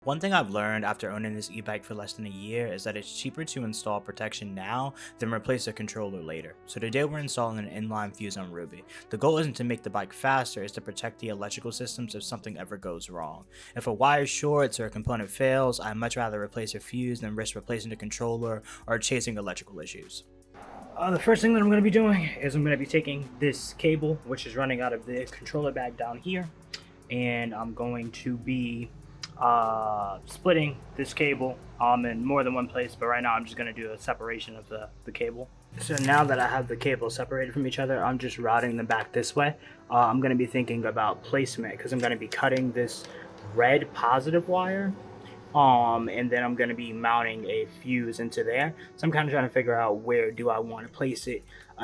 One thing I've learned after owning this e-bike for less than a year is that it's cheaper to install protection now than replace a controller later. So today we're installing an inline fuse on Ruby. The goal isn't to make the bike faster, it's to protect the electrical systems if something ever goes wrong. If a wire shorts or a component fails, I'd much rather replace a fuse than risk replacing the controller or chasing electrical issues. The first thing that I'm going to be doing is I'm going to be taking this cable, which is running out of the controller bag down here, and I'm going to be splitting this cable in more than one place, but right now I'm just going to do a separation of the cable. So now that I have the cable separated from each other, I'm just routing them back this way. I'm going to be thinking about placement because I'm going to be cutting this red positive wire, and then I'm going to be mounting a fuse into there. So I'm kind of trying to figure out where do I want to place it,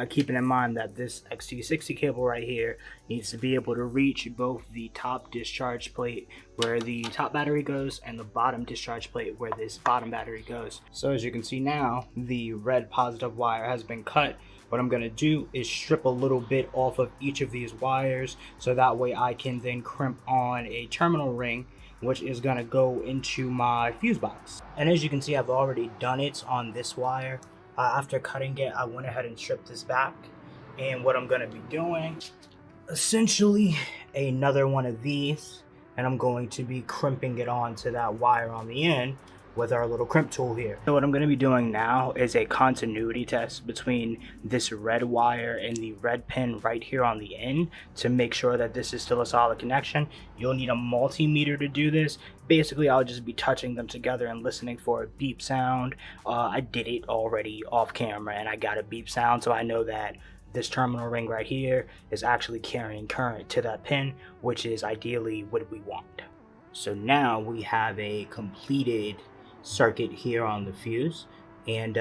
keeping in mind that this XT60 cable right here needs to be able to reach both the top discharge plate where the top battery goes and the bottom discharge plate where this bottom battery goes. So as you can see now, the red positive wire has been cut. What I'm going to do is strip a little bit off of each of these wires so that way I can then crimp on a terminal ring which is going to go into my fuse box. And as you can see, I've already done it on this wire. After cutting it, I went ahead and stripped this back. And what I'm going to be doing, essentially another one of these, and I'm going to be crimping it onto that wire on the end with our little crimp tool here. So what I'm going to be doing now is a continuity test between this red wire and the red pin right here on the end to make sure that this is still a solid connection. You'll need a multimeter to do this. Basically, I'll just be touching them together and listening for a beep sound. I did it already off camera and I got a beep sound, so I know that this terminal ring right here is actually carrying current to that pin, which is ideally what we want. So now we have a completed circuit here on the fuse, and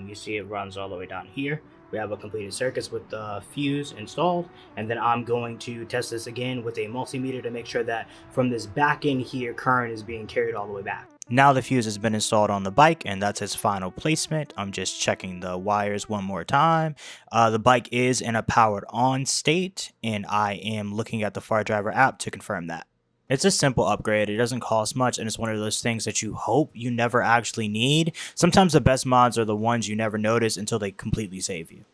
you see it runs all the way down here. We have a completed circuit with the fuse installed, and then I'm going to test this again with a multimeter to make sure that from this back end here current is being carried all the way back. Now the fuse has been installed on the bike and that's its final placement. I'm just checking the wires one more time. The bike is in a powered on state and I am looking at the Far Driver app to confirm that. It's a simple upgrade, it doesn't cost much, and it's one of those things that you hope you never actually need. Sometimes the best mods are the ones you never notice until they completely save you.